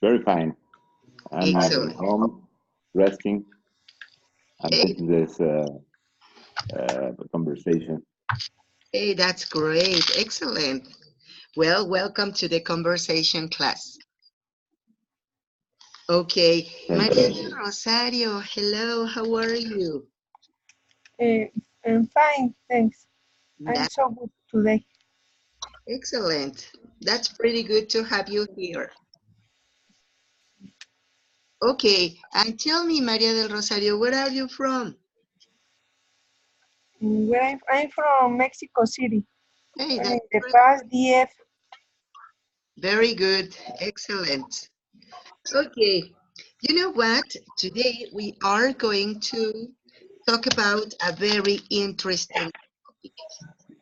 Very fine. I'm Excellent. home, resting, and Hey, taking this conversation. hey, that's great. Excellent. Well, welcome to the conversation class. Okay, Thank Maria you. del Rosario, hello, how are you? Uh, I'm fine, thanks. I'm That's so good today. excellent. That's pretty good to have you here. Okay, and tell me, Maria del Rosario, where are you from? Where I'm from Mexico City. Hey, I'm that's in the great. past DF. Very good. Excellent. Okay, you know what? Today we are going to talk about a very interesting topic.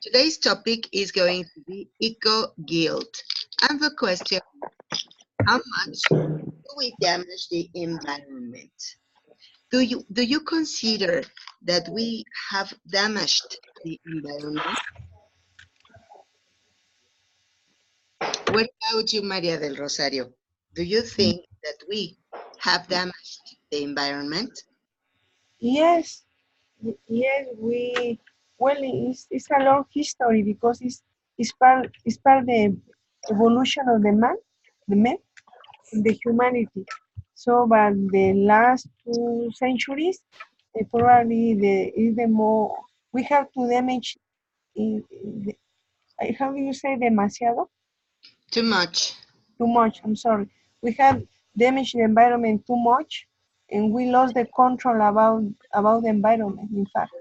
Today's topic is going to be eco-guilt. And the question, how much do we damage the environment? Do you consider that we have damaged the environment? What about you, Maria del Rosario? Do you think that we have damaged the environment? Yes, yes, well, it's a long history because it's part the evolution of the man, the humanity. So, but the last 2 centuries, probably is the more we have to damage. In how do you say demasiado? Too much. Too much. I'm sorry. We had damaged the environment too much, and we lost the control about the environment. In fact,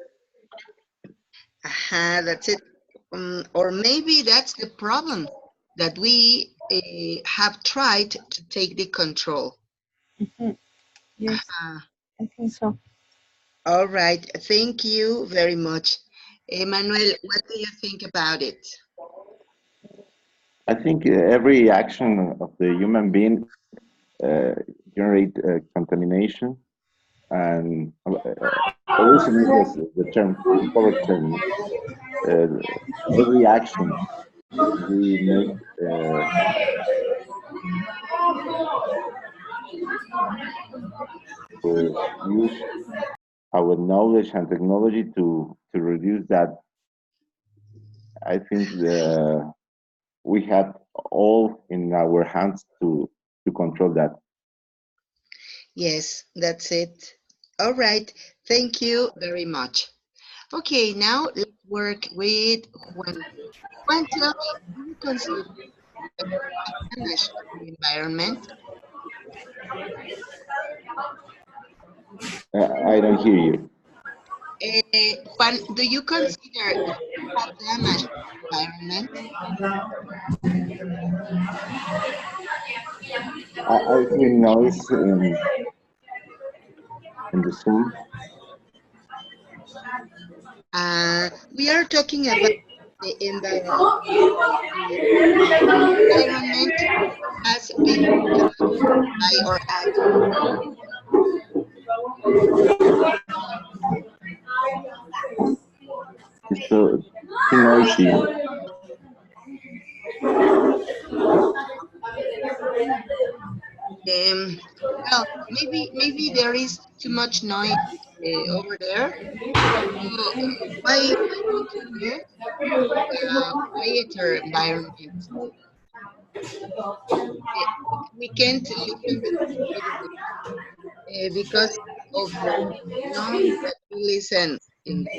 That's it. Or maybe that's the problem that we have tried to take the control. mhm, yes, Uh, I think so. all right. Thank you very much. Emmanuel, what do you think about it? I think every action of the human being uh, generate contamination, and pollution is the term, the correct term. Uh, every action we make or use our knowledge and technology to reduce that. I think we have all in our hands to control that. Yes, that's it. All right. Thank you very much. Okay, now let's work with Juan. Juan, tell me, do you consider that we have damaged the environment? I don't hear you. Juan, do you consider that we have damaged the environment? I hear noise in the Zoom. We are talking about the environment. The environment has been damaged by our actions. It's too noisy. Um, well, maybe there is too much noise over there. So why don't we move to a quieter environment? Uh, we can't listen to you because of the noise that we listen in the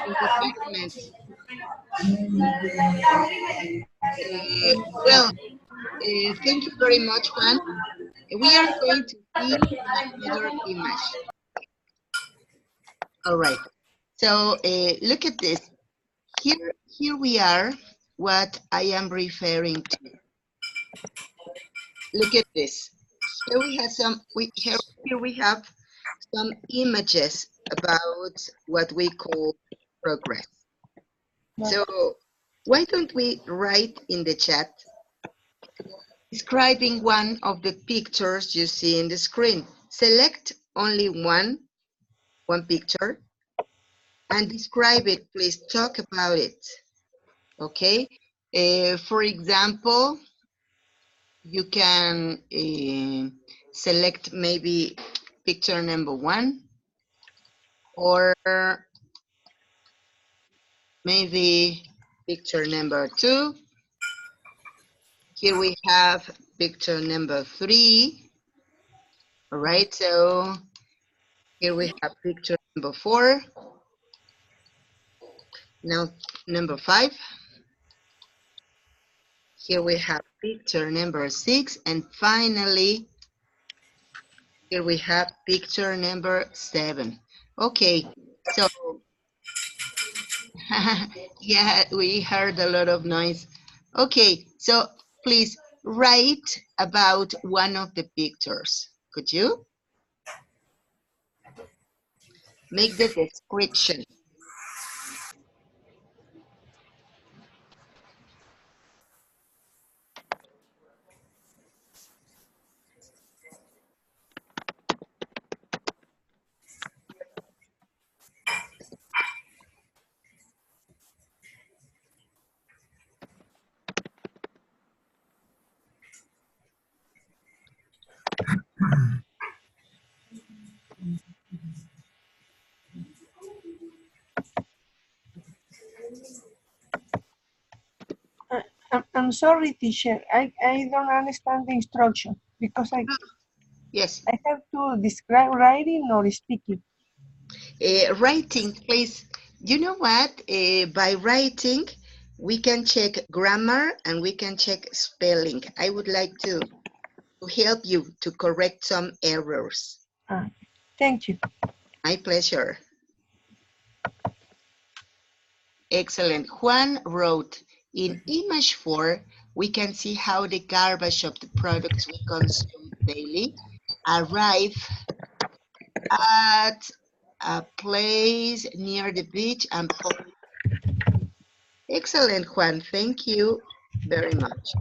environment. Well, thank you very much, Juan. We are going to see another image. All right. So look at this. Here we are. What I am referring to. Look at this. Here we have here we have some images about what we call progress. So why don't we write in the chat describing one of the pictures you see in the screen. Select only one picture and describe it. Please talk about it. Okay. For example, You can select maybe picture number 1 or maybe picture number 2. Here we have picture number 3. All right, so here we have picture number 4. Now number 5. Here we have picture number 6. And finally, here we have picture number 7. Okay, so yeah, we heard a lot of noise. Okay, so please write about one of the pictures. Could you make the description? I'm sorry, teacher. I don't understand the instruction because Yes, I have to describe writing or speaking. writing, please. You know what? By writing, we can check grammar and we can check spelling. I would like to help you to correct some errors. Thank you. My pleasure. Excellent. Juan wrote, in image 4, we can see how the garbage of the products we consume daily arrive at a place near the beach and excellent, Juan. Thank you very much.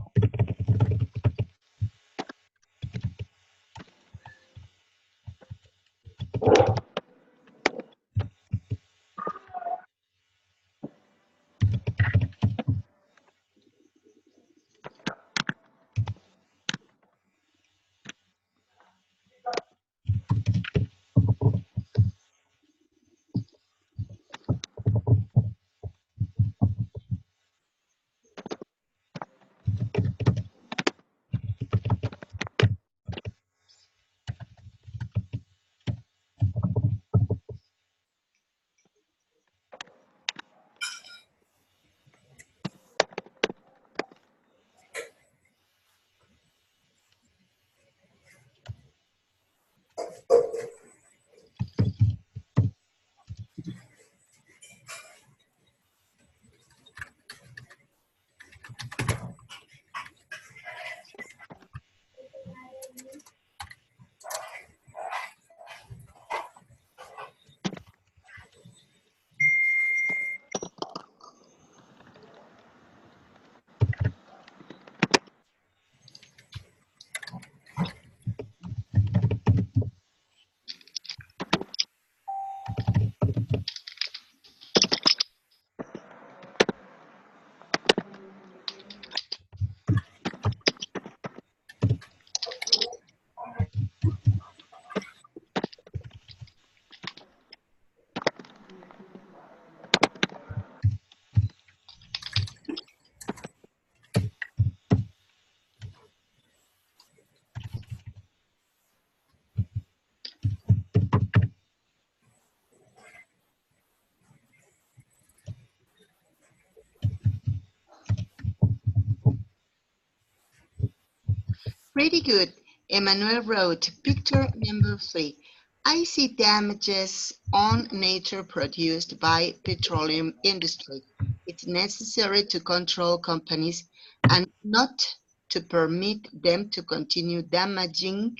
Pretty good. Emmanuel wrote, picture number 3. I see damages on nature produced by petroleum industry. It's necessary to control companies and not to permit them to continue damaging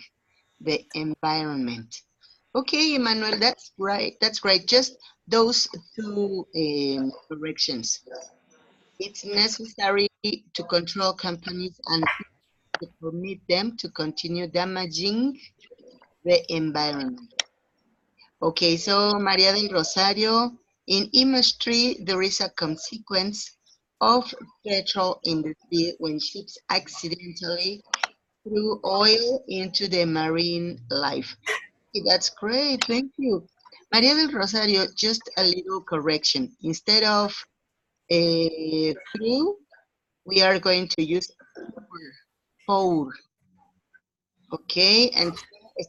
the environment. Okay, Emmanuel, that's right. That's great. Just those two corrections. It's necessary to control companies and to permit them to continue damaging the environment. Okay, so Maria del Rosario, in image 3, there is a consequence of petrol industry when ships accidentally through oil into the marine life. Okay, that's great. Thank you. Maria del Rosario, just a little correction. Instead of through, we are going to use pour. Okay, and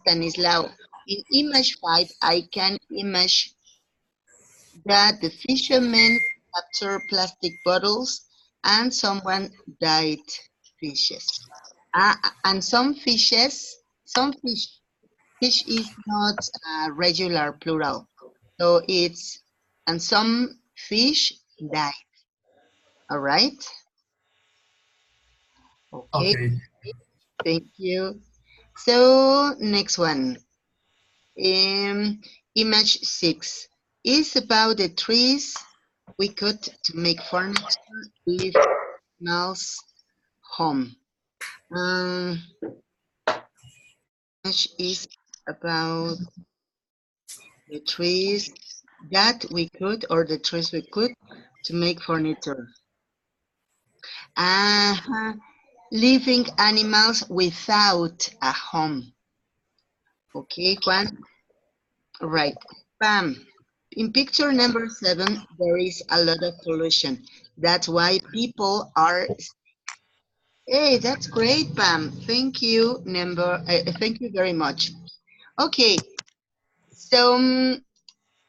Stanislao, in image 5, I can imagine that the fishermen capture plastic bottles and someone died fishes. And some fish is not regular plural. So it's, and some fish died. All right. Okay, Okay. thank you. So next one. Image 6 is about the trees we cut to make furniture, live animals home. Image is about the trees that we cut or the trees we cut to make furniture. Living animals without a home. Okay, Juan? Right. Pam, in picture number 7, there is a lot of pollution. That's why people are. Hey, that's great, Pam. Thank you. Thank you very much. Okay, so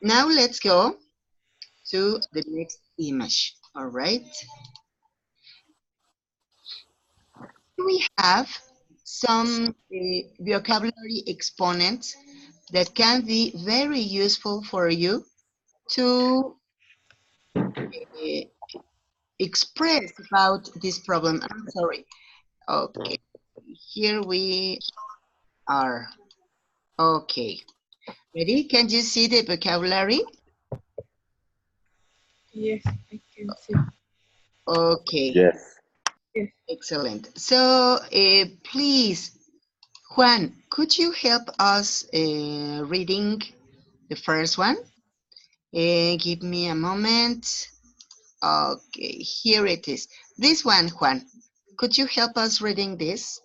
now let's go to the next image. All right. We have some vocabulary exponents that can be very useful for you to uh, express about this problem. I'm sorry. Okay, here we are. Okay, ready? Can you see the vocabulary? Yes, I can see. Okay, Yes. Yes. excellent. So please, Juan, could you help us reading the first one? Give me a moment. Okay, here it is. This one, Juan. Could you help us reading this?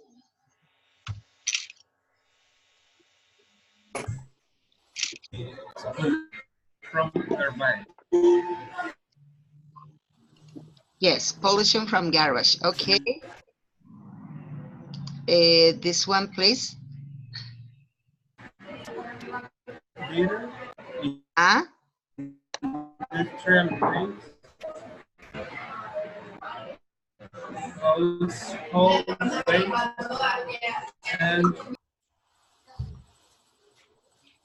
From turbine. Yes, pollution from garbage. Okay. This one, please. Litter, Ah, industrial waste, household waste, and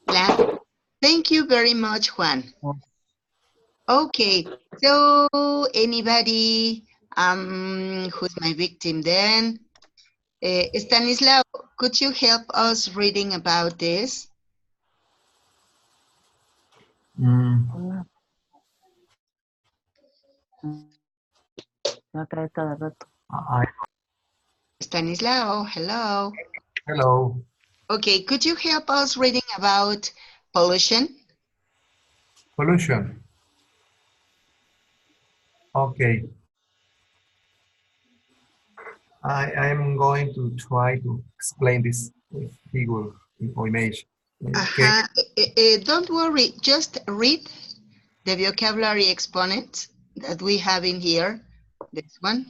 land. Thank you very much, Juan. Okay, so anybody who's my victim then? Stanislao, could you help us reading about this? mm, I Stanislao, hello. hello. Okay, could you help us reading about pollution? Pollution. Okay. I'm going to try to explain this figure or image. Okay. Don't worry, just read the vocabulary exponent that we have in here. This one.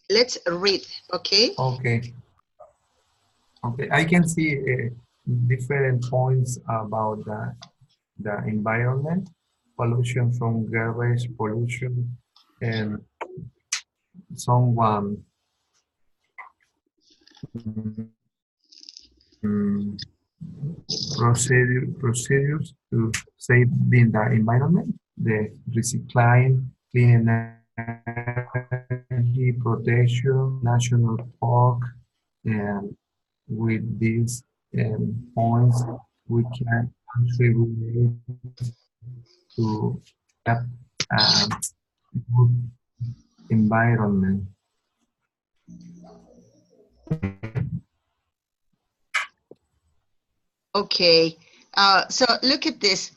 Let's read, okay? Okay. Okay. I can see different points about the environment, pollution from garbage, pollution, and someone mm, procedures to saving the environment, the recycling, clean energy, protection, national park, and with these points, we can contribute to that good environment. Okay, so look at this.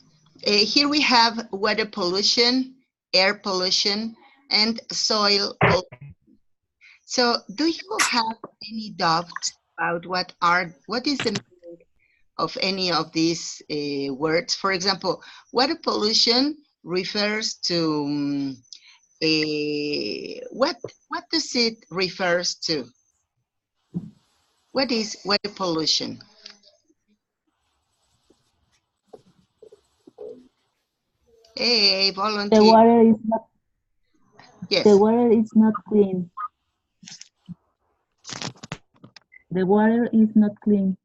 Here we have water pollution, air pollution, and soil pollution. So do you have any doubt about what is the meaning of any of these words? For example, water pollution refers to what does it refers to? What is water pollution? Hey, The volunteer. water is not Yes. the water is not clean. The water is not clean.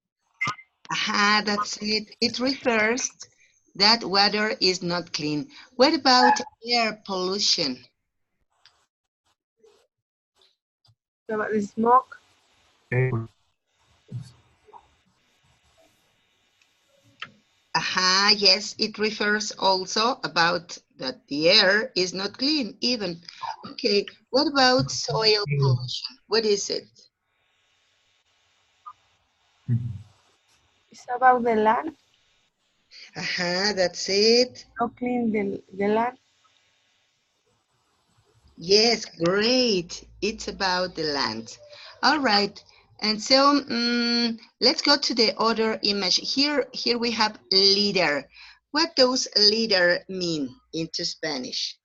Aha, that's it. It refers that water is not clean. What about air pollution? About the smoke. Aha, yes, it refers also about that the air is not clean even. Okay, what about soil pollution? What is it? It's about the land. Aha, that's it. How clean the land. Yes, great. It's about the land. All right. And so let's go to the other image. Here we have leader. What does leader mean into Spanish?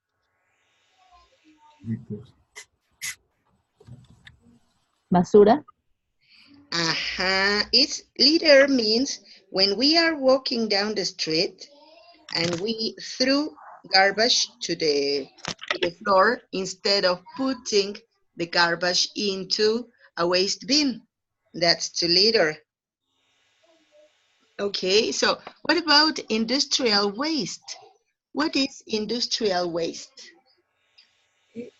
Basura. It's leader means when we are walking down the street and we threw garbage to the floor instead of putting the garbage into a waste bin. That's to litter. Okay, so what about industrial waste? What is industrial waste?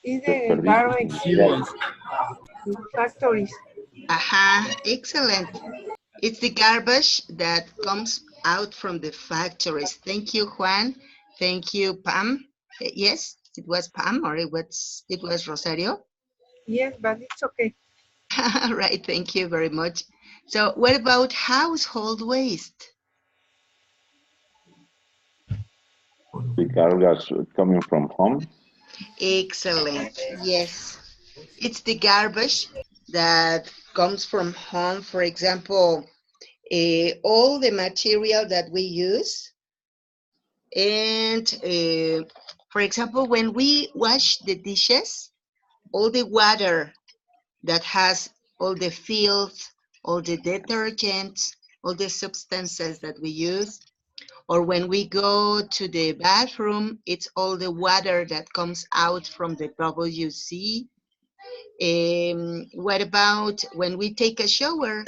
Is the garbage in factories. Excellent. It's the garbage that comes out from the factories. Thank you, Juan. Thank you, Pam. Yes, it was Pam or it was Rosario. Yes, but it's okay. Right, thank you very much. So what about household waste? The garbage coming from home. Excellent. Yes. It's the garbage that comes from home. For example, all the material that we use. And for example, when we wash the dishes, all the water that has all the filth, all the detergents, all the substances that we use, or when we go to the bathroom, it's all the water that comes out from the WC. What about when we take a shower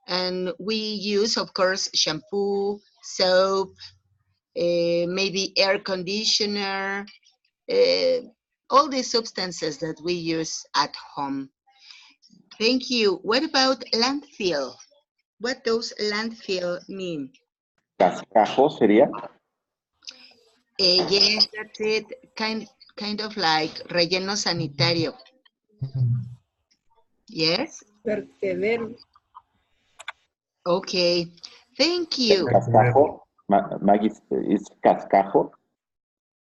and we use, of course, shampoo, soap, maybe air conditioner, uh, all the substances that we use at home. Thank you. What about landfill? What does landfill mean? Cascajo sería. Yes, that's it. Kind of like relleno sanitario. Yes? Vertedero. Okay. Thank you. Cascajo. Maggie, is cascajo.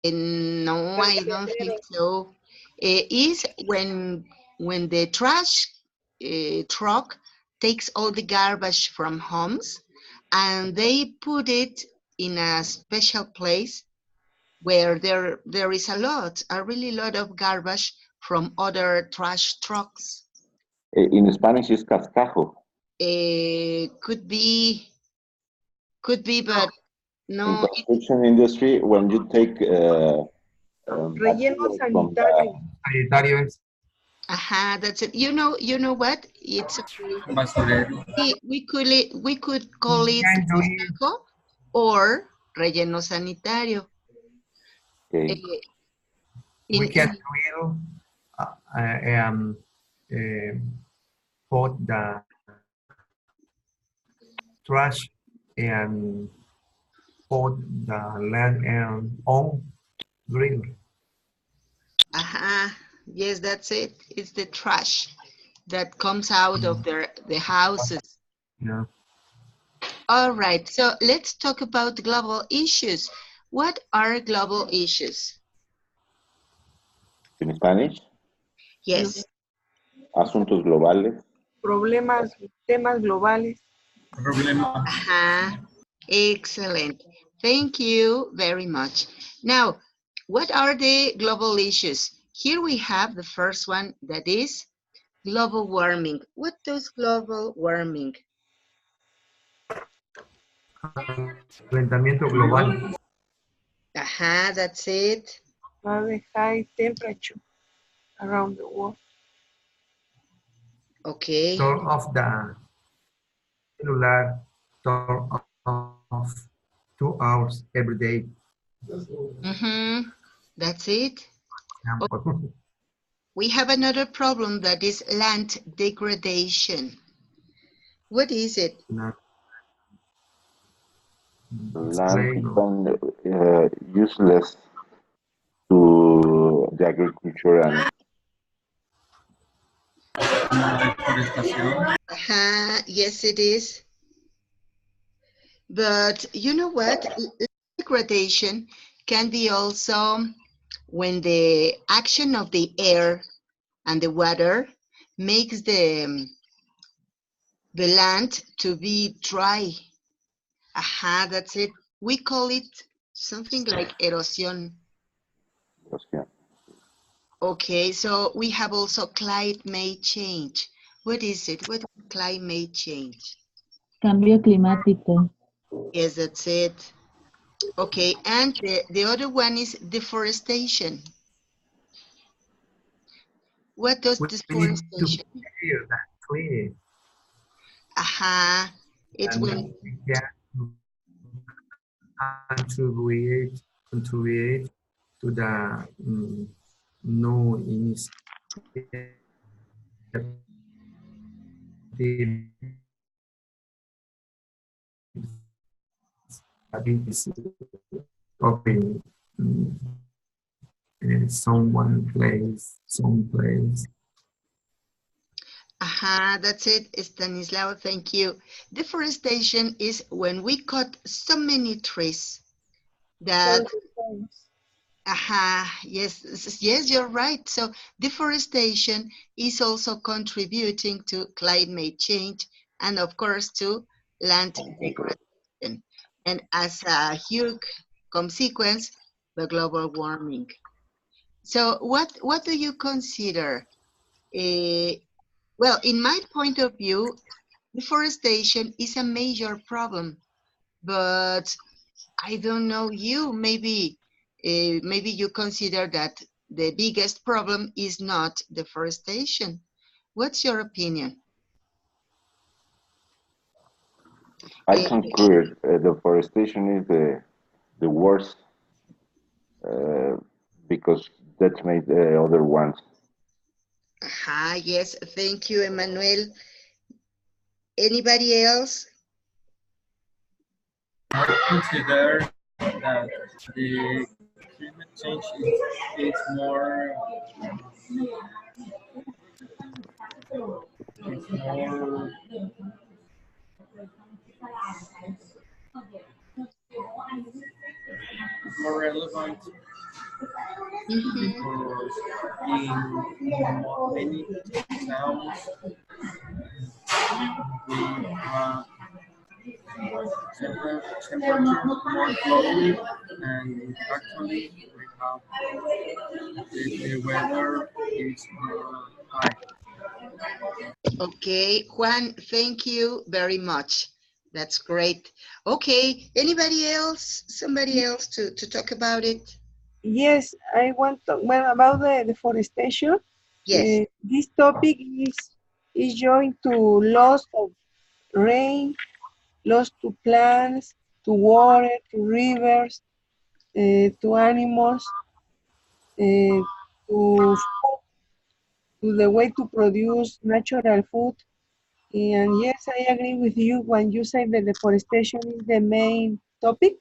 No, I don't think so. Is when the trash truck takes all the garbage from homes and they put it in a special place where there is a really lot of garbage from other trash trucks. In Spanish is cascajo. Could be, but In no. construction industry, when you take Relleno from sanitario. Sanitario es That's it. You know what? It's okay. Basurero. We could call it can do it. cascajo or relleno sanitario. okay. We can drill and put the trash and put the land and on drill. Yes, that's it. It's the trash that comes out of the houses. Yeah. All right, so let's talk about global issues. What are global issues? In Spanish. Yes. Asuntos globales. Problemas, temas globales. Excellent. Thank you very much. Now, what are the global issues? Here we have the first one, that is global warming. What does global warming? Calentamiento global. That's it. The high temperature around the world. Okay. Turn off the cellular, turn off 2 hours every day. That's it. Example. We have another problem, that is land degradation. What is it? Land Explain. become useless to the agriculture and Yes, it is. But you know what? Degradation can be also when the action of the air and the water makes the land to be dry. That's it. We call it something like erosion. yeah. Okay, so we have also climate change. What is it? What is climate change? Cambio climático. Yes, that's it. Okay, and the other one is deforestation. What does We need to deforestation? clear that clean. It's And when we can contribute to the new initiative that is open in some place. That's it, Stanislao, thank you. Deforestation is when we cut so many trees that, yes, you're right. So deforestation is also contributing to climate change and of course to land degradation. And as a huge consequence, the global warming. So what do you consider? Well, in my point of view, deforestation is a major problem, but I don't know you. Maybe you consider that the biggest problem is not deforestation. What's your opinion? I concur. Deforestation is the worst because that made the other ones. Yes, thank you, Emmanuel. Anybody else? I consider that the climate change is more more relevant because in many towns we have temperature more low, and actually we have the weather is more high. Okay, Juan, thank you very much. That's great. Okay, anybody else? Somebody else to talk about it? Yes, I want to, well, about the deforestation. Yes. This topic is joined to loss of rain, loss to plants, to water, to rivers, to animals, to the way to produce natural food. And yes, I agree with you when you say that deforestation is the main topic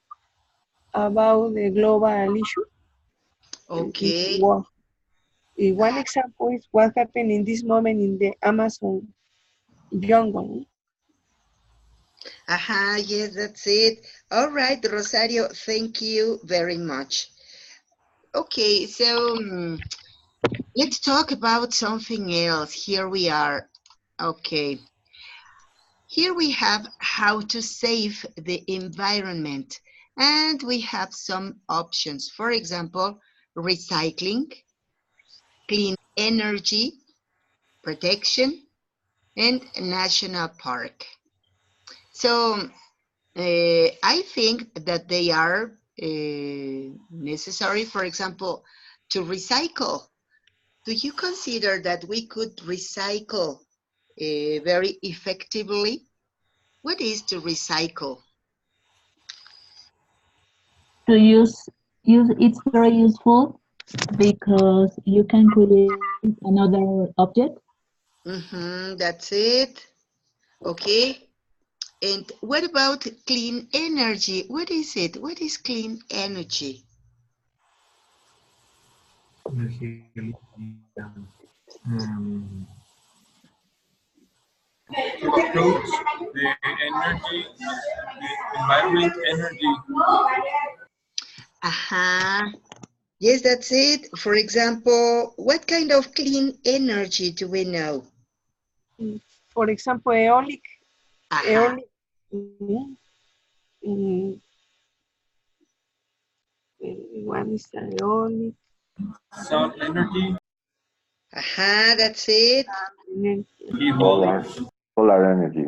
about the global issue. In the Okay. world. One example is what happened in this moment in the Amazon jungle. Yes, that's it. All right, Rosario, thank you very much. Okay, so Let's talk about something else. Here we are. Okay. Here we have how to save the environment. And we have some options. For example, recycling, clean energy, protection, and national park. So I think that they are necessary, for example, to recycle. Do you consider that we could recycle very effectively? What is to recycle? To use it's very useful because you can create another object. That's it. Okay. And what about clean energy? What is it? What is clean energy? Energía limpia. Mm, To approach the energy, the environment energy. Aha. Yes, that's it. For example, what kind of clean energy do we know? Mm, For example, eolic, Aha. eolic, mm, mm, one is eolic, Sun energy, Aha, that's it. energy. hydraulic, Solar, solar energy.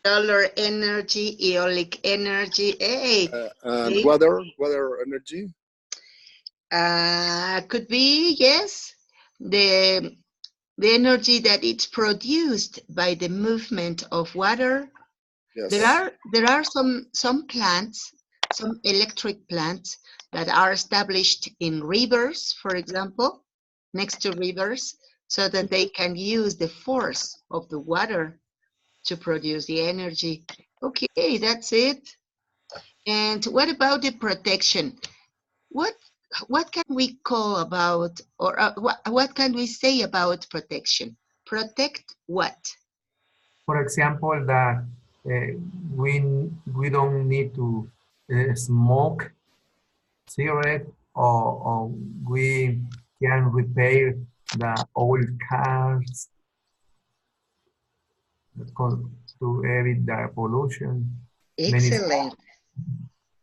Solar energy, eolic energy. Hey, And they, water energy. could be, yes. The, the energy that it's produced by the movement of water. There Yes. are some plants, some electric plants that are established in rivers, for example, next to rivers, so that they can use the force of the water to produce the energy. Okay, that's it. And what about the protection? What what can we call about, or what can we say about protection? Protect what? for example, that uh, we we don't need to smoke cigarette, or we can repair the old cars to evit the pollution. Many Excellent.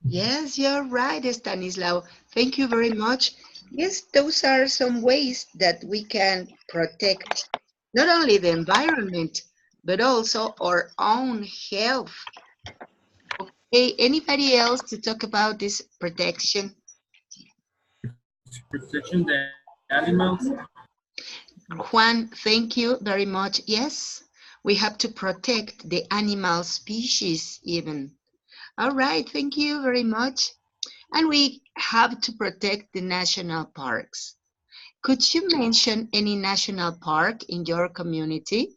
Yes, you're right, Stanislaw. Thank you very much. Yes, those are some ways that we can protect not only the environment, but also our own health. Hey, anybody else to talk about this protection? protection the animals, Juan, thank you very much. Yes, we have to protect the animal species even. All right, thank you very much. And we have to protect the national parks. Could you mention any national park in your community?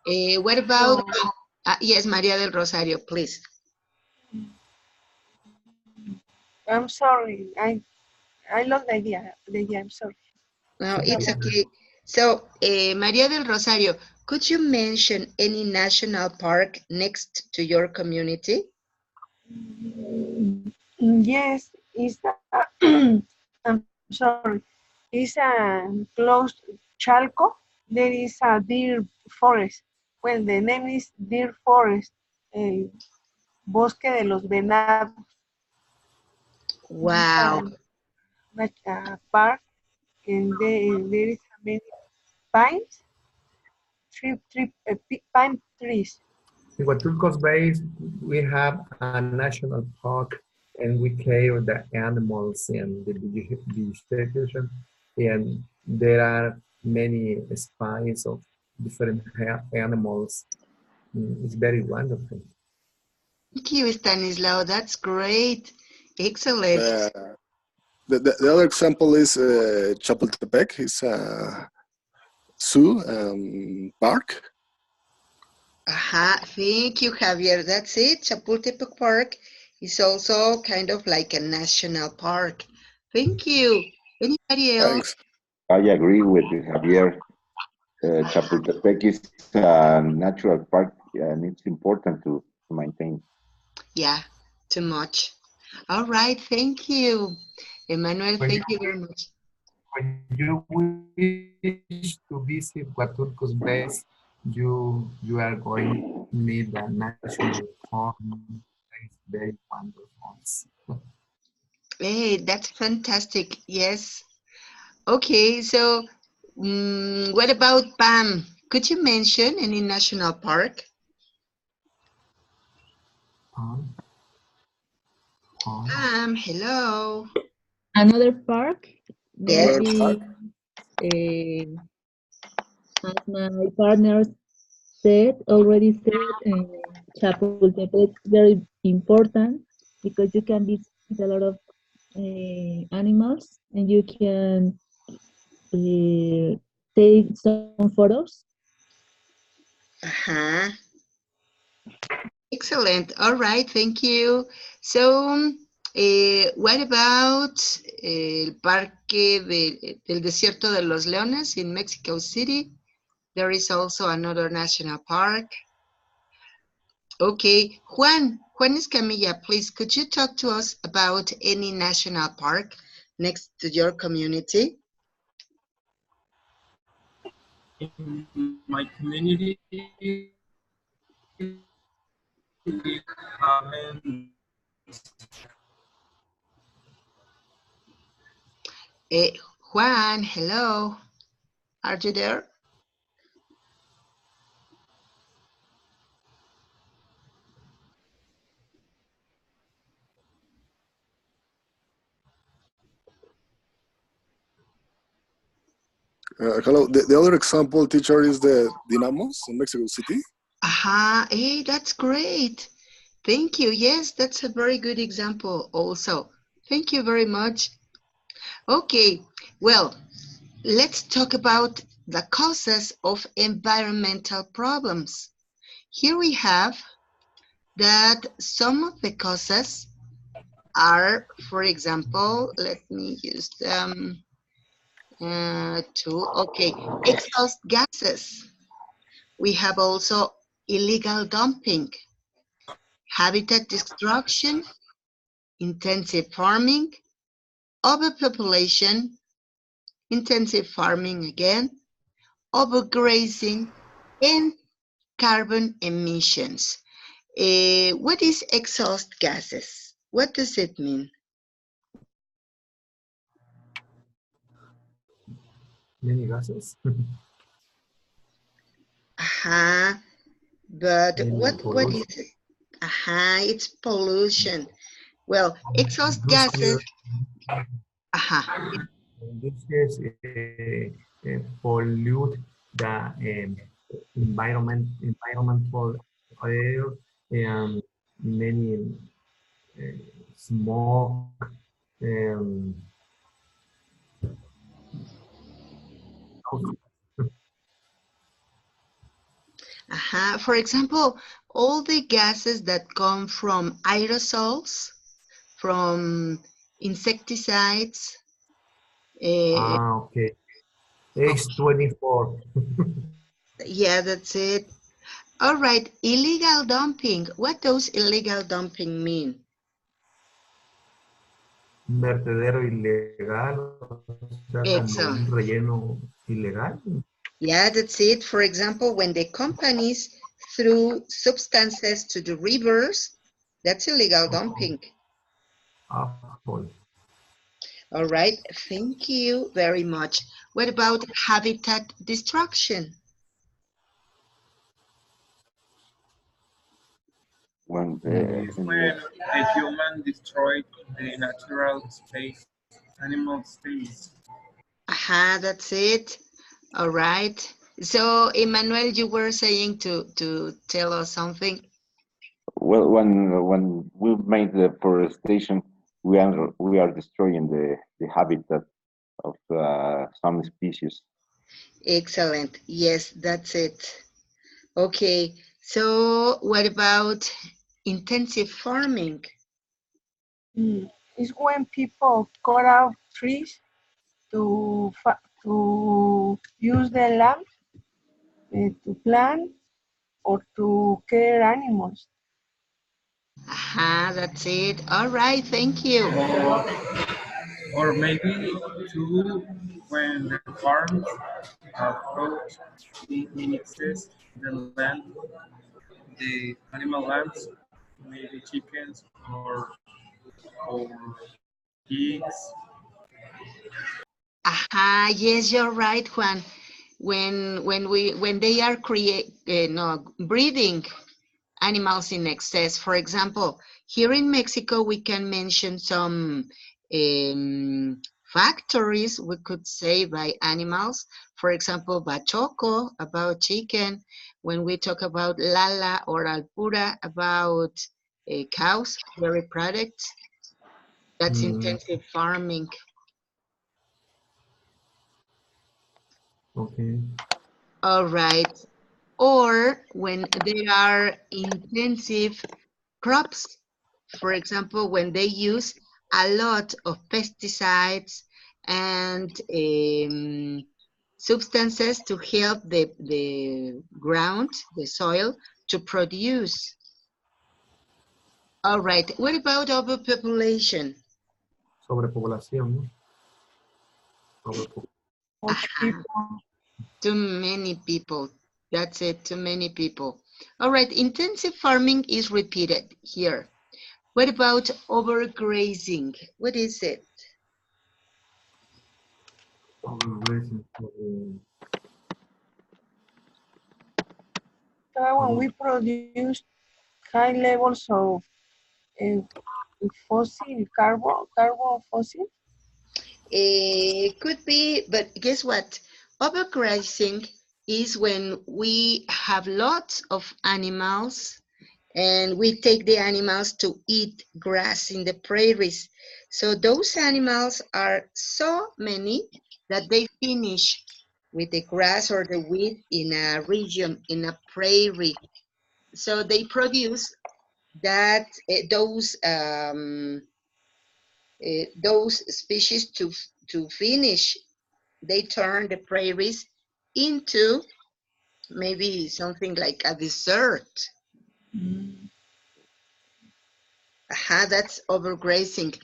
What about, So, yes, Maria del Rosario, please. I'm sorry. I lost the idea. I'm sorry. No, it's okay. So, Maria del Rosario, could you mention any national park next to your community? Yes, it's I'm sorry. It's a close Chalco. There is a deer forest. Well, the name is Deer Forest, Bosque de los Venados. This is Wow. a park, and there is many pines, pine trees. In Huatulco's base, we have a national park, and we care the animals and the vegetation, and there are many species of different animals. It's very wonderful. Thank you, Stanislao. That's great. Excellent. The other example is Chapultepec. It's a zoo park. Aha, thank you, Javier. That's it. Chapultepec Park is also kind of like a national park. Thank you. Anybody else? Thanks. I agree with Javier. Chapultepec is a natural park and it's important to maintain. Yeah, too much. All right, thank you. Emmanuel, Thank thank you very much. when you wish to visit Huatulco's base, you are going to need the national park. It's very wonderful. Hey, that's fantastic. Yes. Okay, so what about Pam? Could you mention any national park? Um, um, Hello. Another park, Yes. Another maybe park. as my partner already said, Chapultepec is very important because you can visit a lot of animals and you can uh, take some photos. Uh-huh. Excellent. All right, thank you. So, what about el Parque del Desierto de los Leones in Mexico City? There is also another national park. Okay, Juan Escamilla, please, could you talk to us about any national park next to your community? In my community, we haven't. Eh, Juan, hello. Are you there? Hello. The other example, teacher, is the Dynamos in Mexico City. Aha, hey, that's great. Thank you. Yes, that's a very good example also. Thank you very much. Okay, well, let's talk about the causes of environmental problems. Here we have that some of the causes are, for example, let me use them okay, exhaust gases. We have also illegal dumping, habitat destruction, intensive farming, overpopulation, intensive farming again, overgrazing, and carbon emissions. What is exhaust gases? What does it mean? many gases, Aha, but many what is pollution. it? Aha, it's pollution. Well, exhaust In this gases, case, aha, pollute the environmental air and many uh, smoke. Um, aha. For example, all the gases that come from aerosols, from insecticides. okay. H24. Yeah, that's it. All right, illegal dumping. What does illegal dumping mean? Vertedero ilegal, o sea, como un Excellent. relleno ilegal. Yeah, that's it. For example, when the companies threw substances to the rivers, that's illegal dumping. Apple. All right, thank you very much. What about habitat destruction? When Is in the when a human destroyed the natural space, animal space. Aha, that's it. All right. So, Emmanuel, you were saying to tell us something. well, when we make the forestation, we are destroying the habitat of some species. Excellent. Yes, that's it. Okay. So, what about intensive farming? It's when people cut out trees to use the land to plant or to care animals. Aha, that's it. All right, thank you. Or maybe two, when the farms approach in excess the land, the animal lands, maybe chickens or pigs. Aha, yes, you're right, Juan. When they are no, breeding animals in excess. For example, here in Mexico, we can mention some factories, we could say, by animals. For example, Bachoco, about chicken. When we talk about Lala or Alpura, about cows, dairy products, that's Mm, intensive farming. okay. All right. Or when there are intensive crops. For example, when they use a lot of pesticides and substances to help the ground, the soil, to produce. All right, what about overpopulation? Sobrepoblación, ¿no? Sobrepo- Much people. Too many people. That's it, too many people. All right, intensive farming is repeated here. What about overgrazing? What is it? Overgrazing, When we produce high levels of uh, fossil carbon fossil. It could be, but guess what? Overgrazing is when we have lots of animals and we take the animals to eat grass in the prairies. So those animals are so many that they finish with the grass or the wheat in a region, in a prairie. So they produce that those species to finish. They turn the prairies into maybe something like a desert. Mm. Aha, that's overgrazing.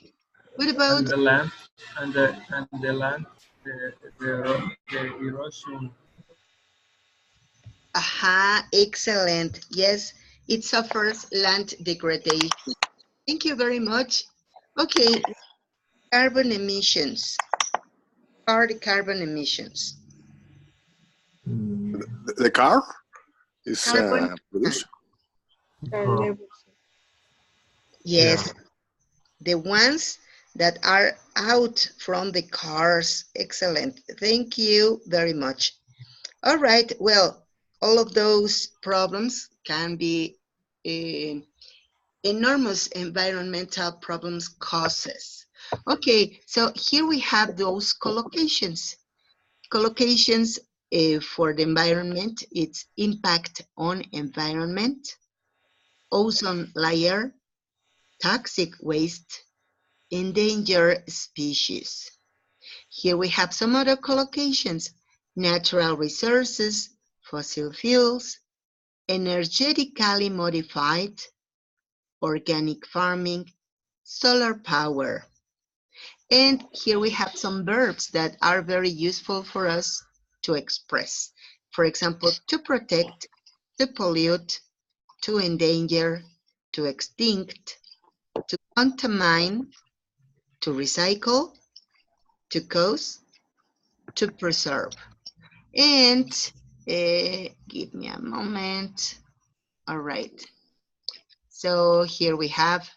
What about, And the land and the land, the erosion. aha, excellent. Yes, it suffers land degradation. Thank you very much. Okay, carbon emissions. Are the carbon emissions? mm, The car is Carbon, pollution. car, Levels. yeah. yes, the ones that are out from the cars. Excellent. Thank you very much. All right. Well, all of those problems can be enormous environmental problems causes. Okay, so here we have those collocations. Collocations for the environment, its impact on environment, ozone layer, toxic waste, endangered species. Here we have some other collocations: natural resources, fossil fuels, energetically modified, organic farming, solar power. And here we have some verbs that are very useful for us to express. For example, to protect, to pollute, to endanger, to extinct, to contamine, to recycle, to cause, to preserve. And give me a moment. All right. So here we have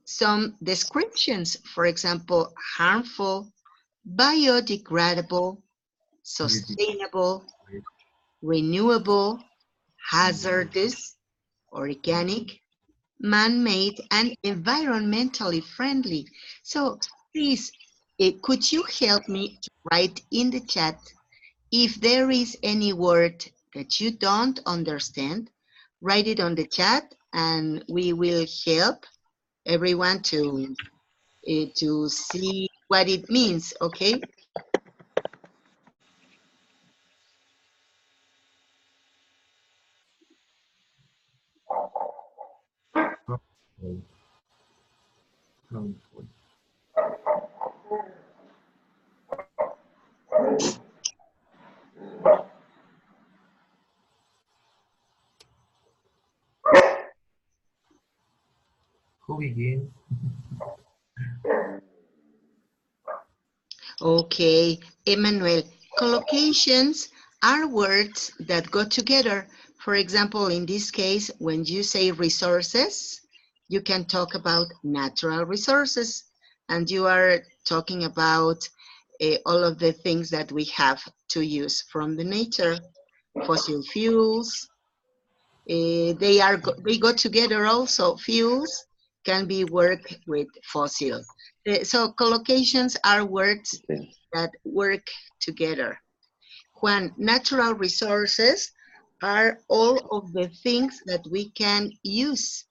some descriptions. For example, harmful, biodegradable, sustainable, renewable, hazardous, organic, man-made, and environmentally friendly. So please, could you help me to write in the chat if there is any word that you don't understand? Write it on the chat and we will help everyone to see what it means, okay? Harmful. Harmful. Who begin? Okay, Emmanuel, collocations are words that go together. For example, in this case, when you say resources, you can talk about natural resources, and you are talking about all of the things that we have to use from the nature. Fossil fuels, they go together also. Fuels can be worked with fossil. So collocations are words Okay. that work together. Juan, natural resources are all of the things that we can use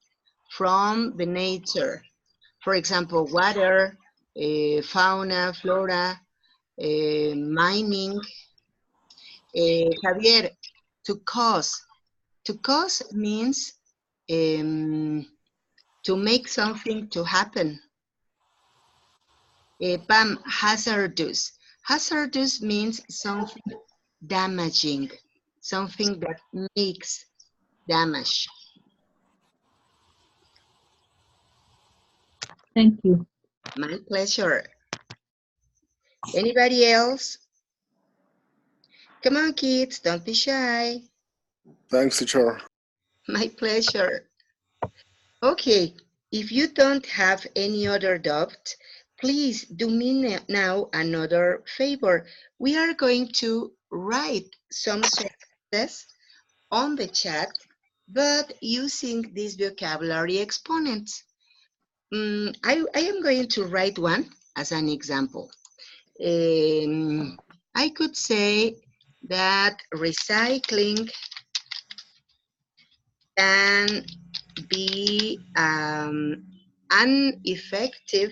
from the nature. For example, water, fauna, flora, mining. Javier, to cause. To cause means to make something to happen. Pam, hazardous. Hazardous means something damaging, something that makes damage. Thank you. My pleasure. Anybody else? Come on, kids, don't be shy. Thanks, teacher. My pleasure. Okay, if you don't have any other doubt, please do me now another favor. We are going to write some sentences on the chat, but using these vocabulary exponents. I am going to write one as an example. I could say that recycling can be an effective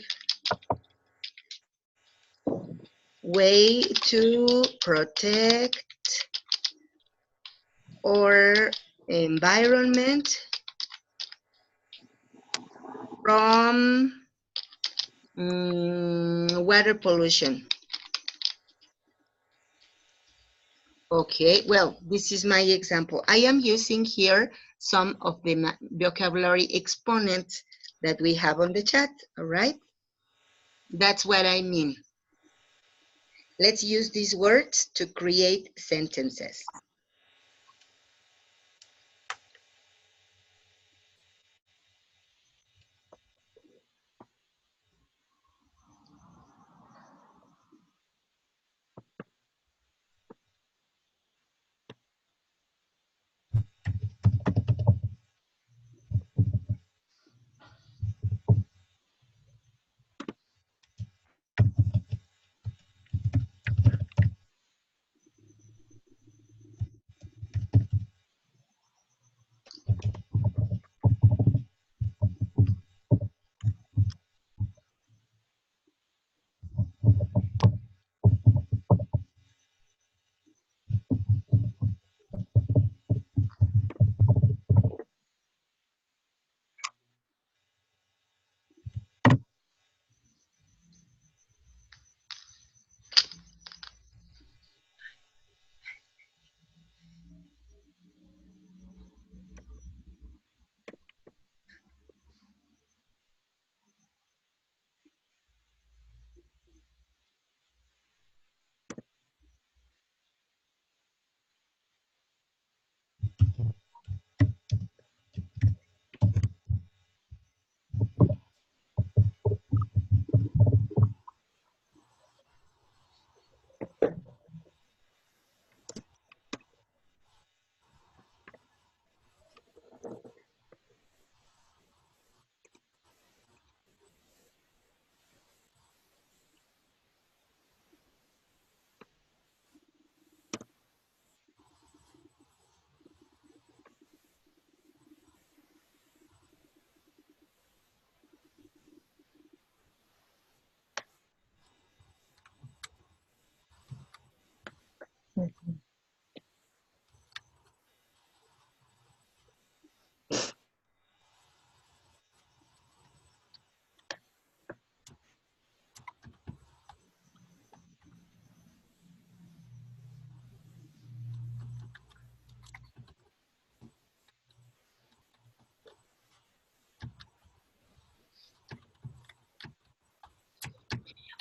way to protect our environment from water pollution. Okay, well, this is my example. I am using here some of the vocabulary exponents that we have on the chat, all right? That's what I mean. Let's use these words to create sentences.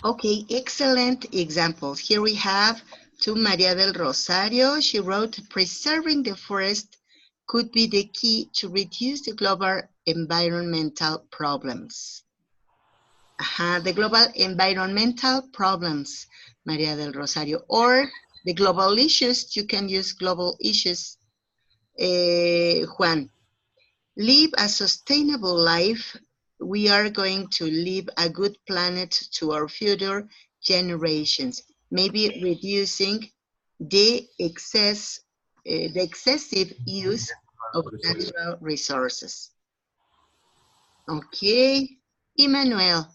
Okay, excellent examples. Here we have to Maria del Rosario. She wrote, preserving the forest could be the key to reduce the global environmental problems. The global environmental problems, Maria del Rosario, or the global issues. You can use global issues, Juan. Live a sustainable life. We are going to leave a good planet to our future generations. Maybe reducing the excessive use of natural resources. Okay, Emmanuel,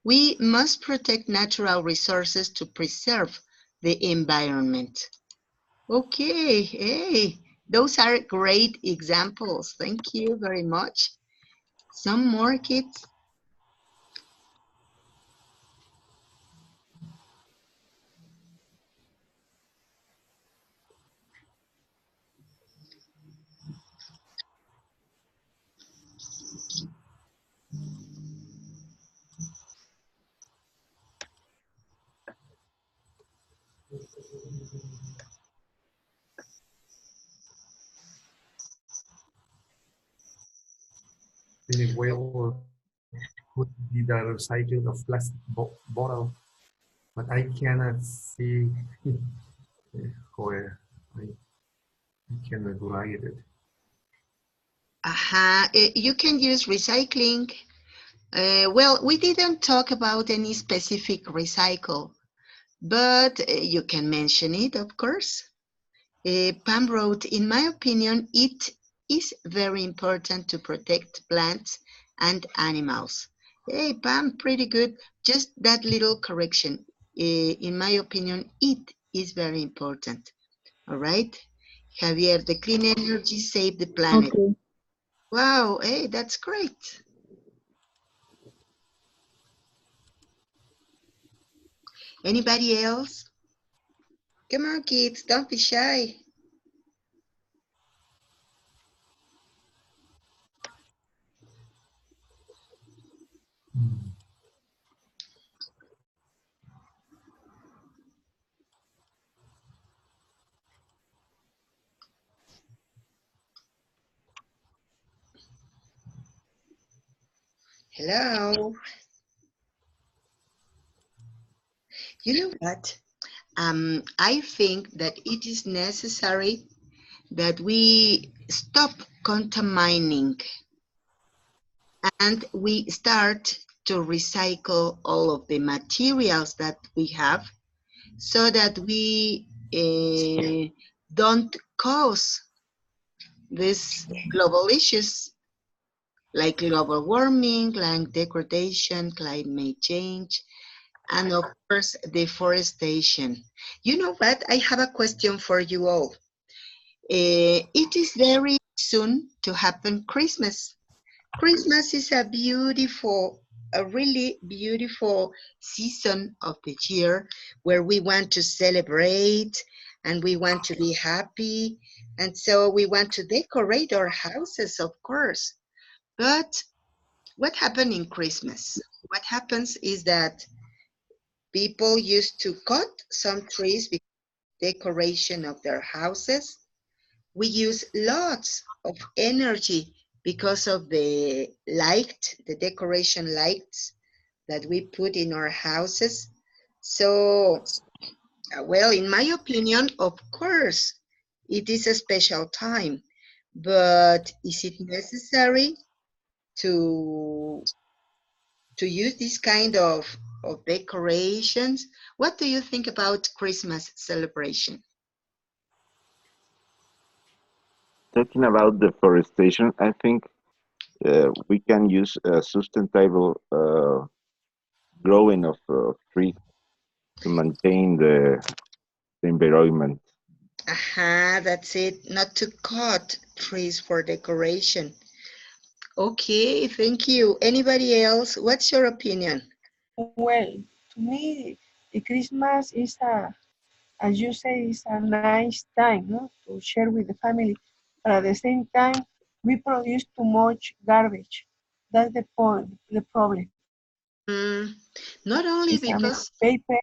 we must protect natural resources to preserve the environment. Okay, hey, those are great examples. Thank you very much. Some more kids. In a well could be the recycling of plastic bottle, but I cannot see where I cannot write it. You can use recycling. Well, we didn't talk about any specific recycle, but you can mention it, of course. Pam wrote, in my opinion, it is very important to protect plants and animals. Hey, Pam, pretty good. Just that little correction. In my opinion, it is very important. All right. Javier, the clean energy save the planet. Okay. Wow, hey, that's great. Anybody else? Come on, kids, don't be shy. Hello. You know what? I think that it is necessary that we stop contaminating and we start to recycle all of the materials that we have so that we don't cause these global issues like global warming, land degradation, climate change, and of course, deforestation. You know what? I have a question for you all. It is very soon to happen Christmas. Christmas is a really beautiful season of the year where we want to celebrate and we want to be happy. And so we want to decorate our houses, of course. But what happened in Christmas? What happens is that people used to cut some trees for decoration of their houses. We use lots of energy because of the decoration lights that we put in our houses. So, well, in my opinion, of course, it is a special time, but is it necessary to use this kind of decorations? What do you think about Christmas celebration? Talking about deforestation, I think we can use sustainable growing of trees to maintain the environment. That's it. Not to cut trees for decoration. Okay, thank you. Anybody else? What's your opinion? Well, to me, the Christmas is as you say, is a nice time, no, to share with the family. But at the same time, we produce too much garbage. That's the point, the problem. Not only Exam because, paper.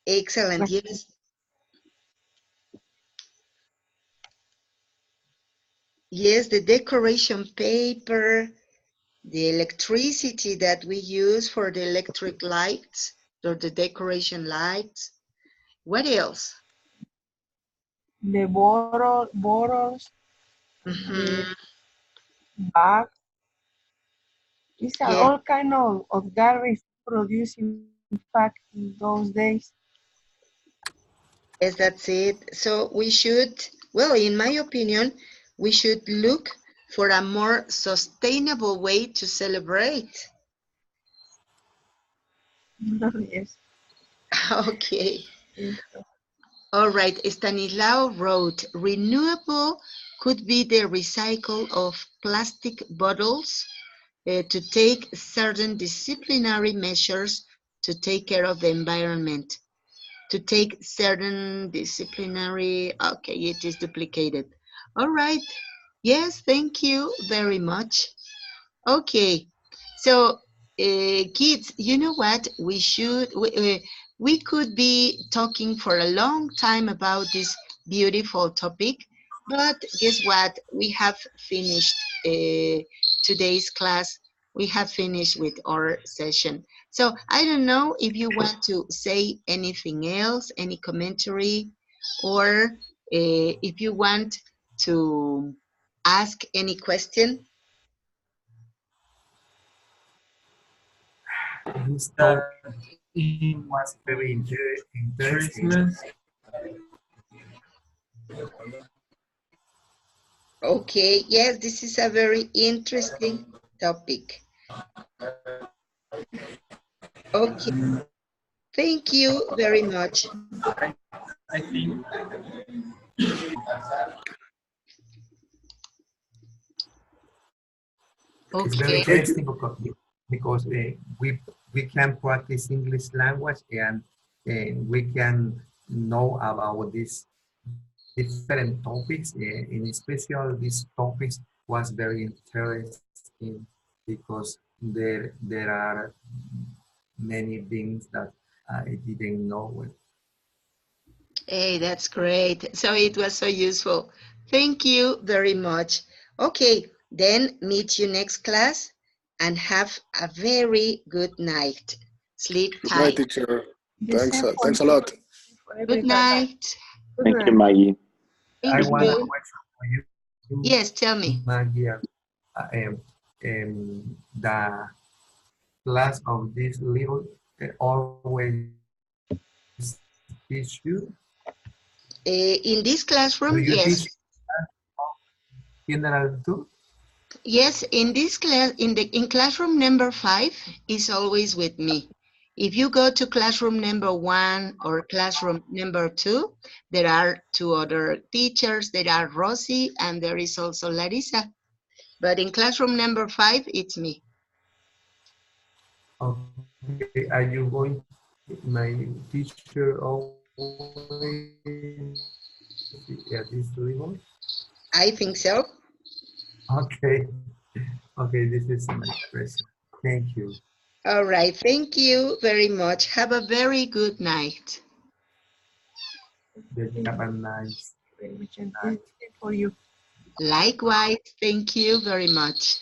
excellent, yes. Yes, the decoration paper, the electricity that we use for the electric lights or the decoration lights. What else? The bottles, the Mhm. bags. These are Yeah, all kind of garbage produced in fact in those days. yes, that's it. So we should, well, in my opinion, we should look for a more sustainable way to celebrate. Yes. Okay. Yes. All right. Stanislao wrote, renewable could be the recycle of plastic bottles to take certain disciplinary measures to take care of the environment. To take certain disciplinary, okay, it is duplicated. All right. Yes, thank you very much. Okay, so kids, you know what? We could be talking for a long time about this beautiful topic, but guess what? We have finished today's class. We have finished with our session. So I don't know if you want to say anything else, any commentary, or if you want to ask any question. This That topic in was very interesting. Christmas, Okay, yes, this is a very interesting topic. Okay, thank you very much. I think It's very Okay, Thank interesting you. because we can practice English language and we can know about these different topics. In special, these topics was very interesting because there are many things that I didn't know. hey, that's great. So it was so useful. Thank you very much. Okay, then meet you next class and have a very good night. Sleep Good night, tight. teacher. The same for Thanks a you, lot. for Good everybody. night. Good Thank you, night. Maggie. I Thank want a you. question for you, Yes, tell me. Maggie. The class of this little always teach you? In this Do classroom, you yes. teach general too? Yes, in this class, in classroom number 5 is always with me. If you go to classroom number 1 or classroom number 2, there are two other teachers. There are Rosie and there is also Larissa. But in classroom number 5, it's me. Okay, are you going my teacher always at this level? I think so. Okay, okay, this is my question. Thank you. All right. Thank you very much. Have a very good night. That you have a nice Very much. And night. same for you. Likewise. Thank you very much.